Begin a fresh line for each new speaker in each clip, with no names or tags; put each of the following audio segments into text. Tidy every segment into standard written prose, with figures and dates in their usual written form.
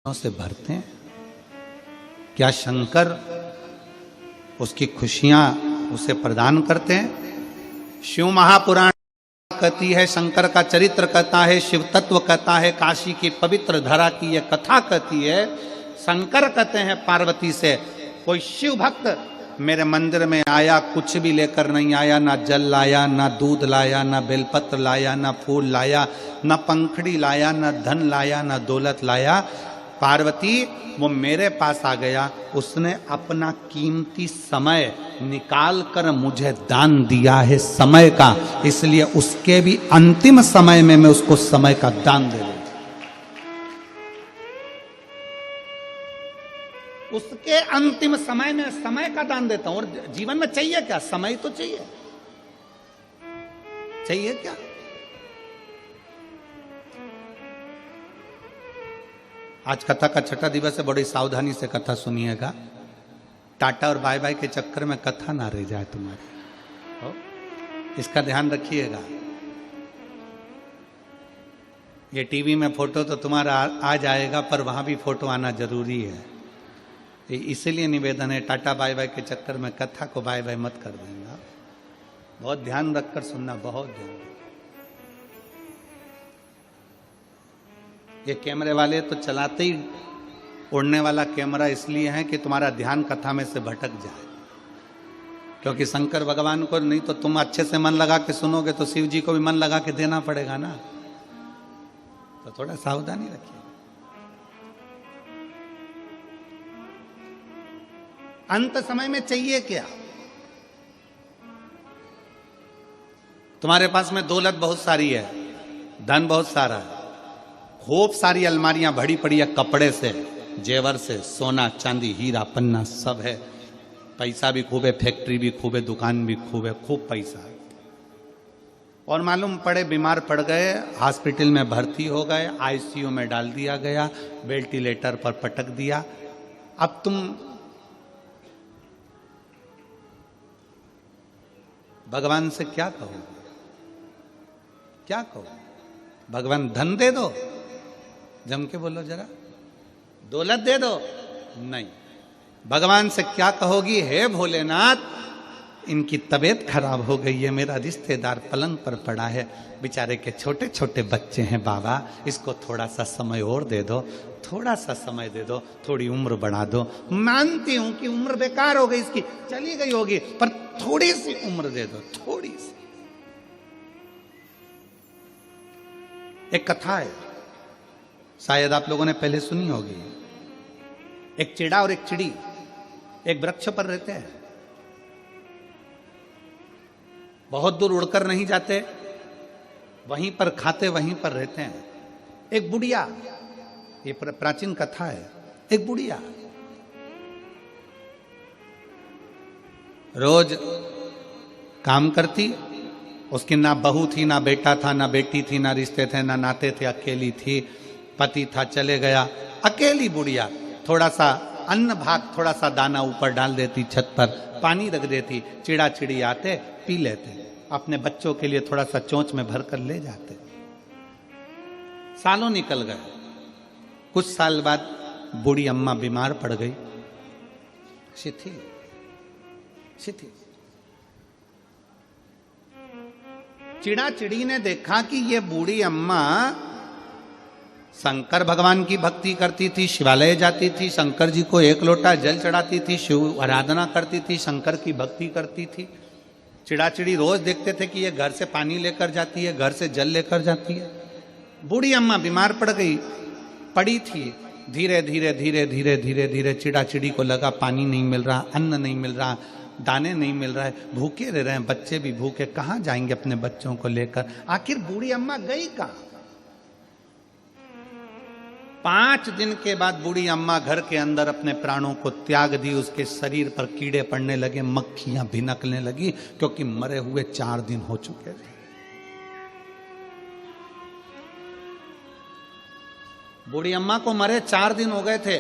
से भरते हैं। क्या शंकर उसकी खुशियां उसे प्रदान करते हैं? शिव महापुराण कहती है, शंकर का चरित्र कहता है, शिव तत्व कहता है, काशी की पवित्र धरा की यह कथा कहती है। शंकर कहते हैं पार्वती से, कोई शिव भक्त मेरे मंदिर में आया, कुछ भी लेकर नहीं आया, ना जल लाया, ना दूध लाया, ना बेलपत्र लाया, ना फूल लाया, ना पंखड़ी लाया, ना धन लाया, ना दौलत लाया। पार्वती वो मेरे पास आ गया, उसने अपना कीमती समय निकाल कर मुझे दान दिया है समय का, इसलिए उसके भी अंतिम समय में मैं उसको समय का दान दे दूं। उसके अंतिम समय में समय का दान देता हूं। और जीवन में चाहिए क्या? समय तो चाहिए। चाहिए क्या? आज कथा का छठा दिवस है, बड़ी सावधानी से कथा सुनिएगा। टाटा और बाय बाय के चक्कर में कथा ना रह जाए तुम्हारी, इसका ध्यान रखिएगा। ये टीवी में फोटो तो तुम्हारा आ जाएगा, पर वहां भी फोटो आना जरूरी है। इसीलिए निवेदन है, टाटा बाय बाय के चक्कर में कथा को बाय बाय मत कर देना। बहुत ध्यान रखकर सुनना, बहुत ध्यान। ये कैमरे वाले तो चलाते ही उड़ने वाला कैमरा इसलिए है कि तुम्हारा ध्यान कथा में से भटक जाए, क्योंकि शंकर भगवान को नहीं तो तुम अच्छे से मन लगा के सुनोगे तो शिव जी को भी मन लगा के देना पड़ेगा ना, तो थोड़ा सावधानी रखिए। अंत समय में चाहिए क्या? तुम्हारे पास में दौलत बहुत सारी है, धन बहुत सारा है, खूब सारी अलमारियां भरी पड़ी है कपड़े से, जेवर से, सोना चांदी हीरा पन्ना सब है, पैसा भी खूब है, फैक्ट्री भी खूब है, दुकान भी खूब है, खूब पैसा है। और मालूम पड़े बीमार पड़ गए, हॉस्पिटल में भर्ती हो गए, आईसीयू में डाल दिया गया, वेंटिलेटर पर पटक दिया। अब तुम भगवान से क्या कहोगे? क्या कहो? भगवान धन दे दो, जम के बोलो जरा, दौलत दे दो? नहीं। भगवान से क्या कहोगी? हे भोलेनाथ, इनकी तबीयत खराब हो गई है, मेरा रिश्तेदार पलंग पर पड़ा है, बेचारे के छोटे छोटे बच्चे हैं बाबा, इसको थोड़ा सा समय और दे दो, थोड़ा सा समय दे दो, थोड़ी उम्र बढ़ा दो। मानती हूं कि उम्र बेकार हो गई, इसकी चली गई होगी, पर थोड़ी सी उम्र दे दो, थोड़ी सी। एक कथा है, शायद आप लोगों ने पहले सुनी होगी। एक चिड़ा और एक चिड़ी एक वृक्ष पर रहते हैं, बहुत दूर उड़कर नहीं जाते, वहीं पर खाते वहीं पर रहते हैं। एक बुढ़िया, ये प्राचीन कथा है, एक बुढ़िया रोज काम करती, उसकी ना बहू थी, ना बेटा था, ना बेटी थी, ना रिश्ते थे, ना नाते थे, अकेली थी, पति था चले गया, अकेली बुढ़िया। थोड़ा सा अन्न भाग, थोड़ा सा दाना ऊपर डाल देती, छत पर पानी रख देती, चिड़ा चिड़ी आते पी लेते, अपने बच्चों के लिए थोड़ा सा चोंच में भर कर ले जाते। सालों निकल गए, कुछ साल बाद बूढ़ी अम्मा बीमार पड़ गई, शिथिल शिथिल। चिड़ा चिड़ी ने देखा कि ये बूढ़ी अम्मा शंकर भगवान की भक्ति करती थी, शिवालय जाती थी, शंकर जी को एक लोटा जल चढ़ाती थी, शिव आराधना करती थी, शंकर की भक्ति करती थी। चिड़ा चिड़ी रोज देखते थे कि ये घर से पानी लेकर जाती है, घर से जल लेकर जाती है। बूढ़ी अम्मा बीमार पड़ गई, पड़ी थी, धीरे धीरे धीरे धीरे धीरे धीरे चिड़ा चिड़ी को लगा पानी नहीं मिल रहा, अन्न नहीं मिल रहा, दाने नहीं मिल रहा है, भूखे रह रहे हैं, बच्चे भी भूखे, कहाँ जाएंगे अपने बच्चों को लेकर? आखिर बूढ़ी अम्मा गई कहाँ? 5 दिन के बाद बूढ़ी अम्मा घर के अंदर अपने प्राणों को त्याग दी। उसके शरीर पर कीड़े पड़ने लगे, मक्खियां भिनकने लगी, क्योंकि मरे हुए 4 दिन हो चुके थे। बूढ़ी अम्मा को मरे 4 दिन हो गए थे,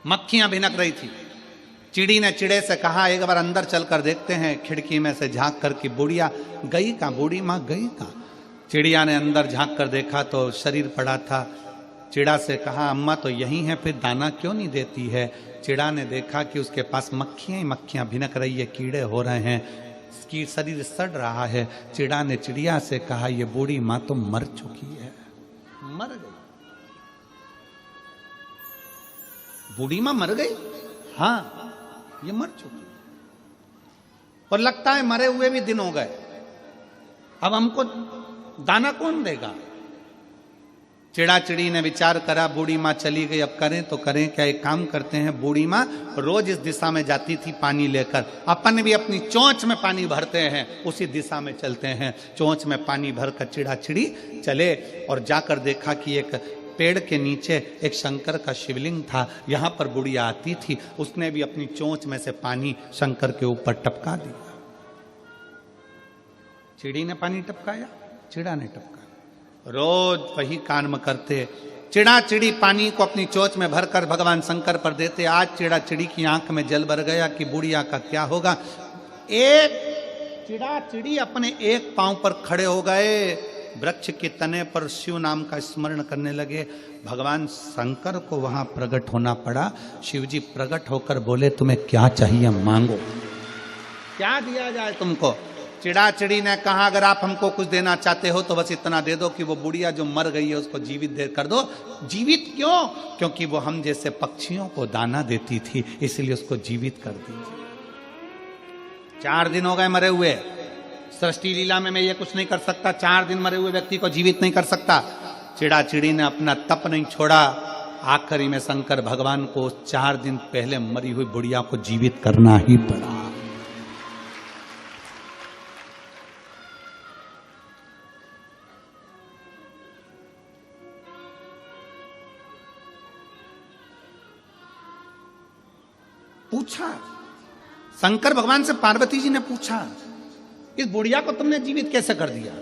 मक्खियां भिनक रही थी। चिड़ी ने चिड़े से कहा, एक बार अंदर चलकर देखते हैं, खिड़की में से झांक कर कि बुढ़िया गई कहां, बूढ़ी मां गई कहां? चिड़िया ने अंदर झांक कर देखा तो शरीर पड़ा था, चिड़ा से कहा अम्मा तो यही है, फिर दाना क्यों नहीं देती है? चिड़ा ने देखा कि उसके पास मक्खियां ही मक्खियां भिनक रही है, कीड़े हो रहे हैं, उसकी शरीर सड़ रहा है। चिड़ा ने चिड़िया से कहा ये बूढ़ी माँ तो मर चुकी है, मर गई। बूढ़ी माँ मर गई? हाँ, ये मर चुकी और लगता है मरे हुए भी दिन हो गए, अब हमको दाना कौन देगा? चिड़ा चिड़ी ने विचार करा, बूढ़ी माँ चली गई, अब करें तो करें क्या? एक काम करते हैं, बूढ़ी माँ रोज इस दिशा में जाती थी पानी लेकर, अपन भी अपनी चोंच में पानी भरते हैं, उसी दिशा में चलते हैं। चोंच में पानी भरकर चिड़ा चिड़ी चले और जाकर देखा कि एक पेड़ के नीचे एक शंकर का शिवलिंग था, यहां पर बुढ़िया आती थी, उसने भी अपनी चोंच में से पानी शंकर के ऊपर टपका दिया। चिड़ी ने पानी टपकाया, चिड़ा ने टपकाया, रोज वही काम करते। चिड़ा चिड़ी पानी को अपनी चोंच में भरकर भगवान शंकर पर देते। आज चिड़ा चिड़ी की आंख में जल भर गया कि बुढ़िया का क्या होगा। एक चिड़ा चिड़ी अपने एक पांव पर खड़े हो गए, वृक्ष के तने पर शिव नाम का स्मरण करने लगे। भगवान शंकर को वहां प्रकट होना पड़ा। शिव जी प्रकट होकर बोले तुम्हें क्या चाहिए मांगो, क्या दिया जाए तुमको? चिड़ा चिड़ी ने कहा अगर आप हमको कुछ देना चाहते हो तो बस इतना दे दो कि वो बुढ़िया जो मर गई है उसको जीवित दे कर दो। जीवित क्यों? क्योंकि वो हम जैसे पक्षियों को दाना देती थी, इसलिए उसको जीवित कर दीजिए। 4 दिन हो गए मरे हुए, सृष्टि लीला में मैं ये कुछ नहीं कर सकता, 4 दिन मरे हुए व्यक्ति को जीवित नहीं कर सकता। चिड़ा चिड़ी ने अपना तप नहीं छोड़ा, आखिरी में शंकर भगवान को 4 दिन पहले मरी हुई बुढ़िया को जीवित करना ही पड़ा। पूछा शंकर भगवान से, पार्वती जी ने पूछा इस बुढ़िया को तुमने जीवित कैसे कर दिया?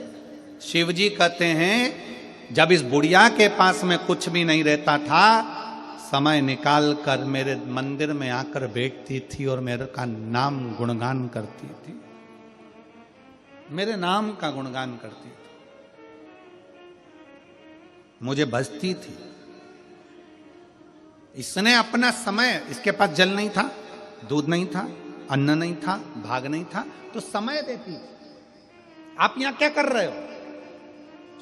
शिव जी कहते हैं जब इस बुढ़िया के पास में कुछ भी नहीं रहता था, समय निकाल कर मेरे मंदिर में आकर बैठती थी और मेरे का नाम गुणगान करती थी, मेरे नाम का गुणगान करती थी, मुझे बजती थी। इसने अपना समय, इसके पास जल नहीं था, दूध नहीं था, अन्न नहीं था, भाग नहीं था, तो समय देती। आप यहां क्या कर रहे हो?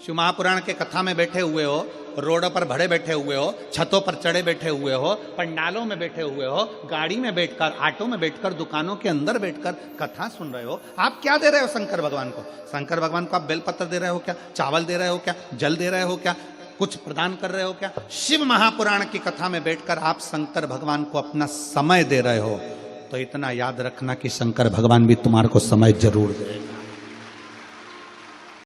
शिव महापुराण के कथा में बैठे हुए हो, रोडों पर भड़े बैठे हुए हो, छतों पर चढ़े बैठे हुए हो, पंडालों में बैठे हुए हो, गाड़ी में बैठकर, ऑटो में बैठकर, दुकानों के अंदर बैठकर कथा सुन रहे हो। आप क्या दे रहे हो शंकर भगवान को? शंकर भगवान को आप बेलपत्र दे रहे हो क्या? चावल दे रहे हो क्या? जल दे रहे हो क्या? कुछ प्रदान कर रहे हो क्या? शिव महापुराण की कथा में बैठकर आप शंकर भगवान को अपना समय दे रहे हो, तो इतना याद रखना कि शंकर भगवान भी तुम्हारे को समय जरूर दे।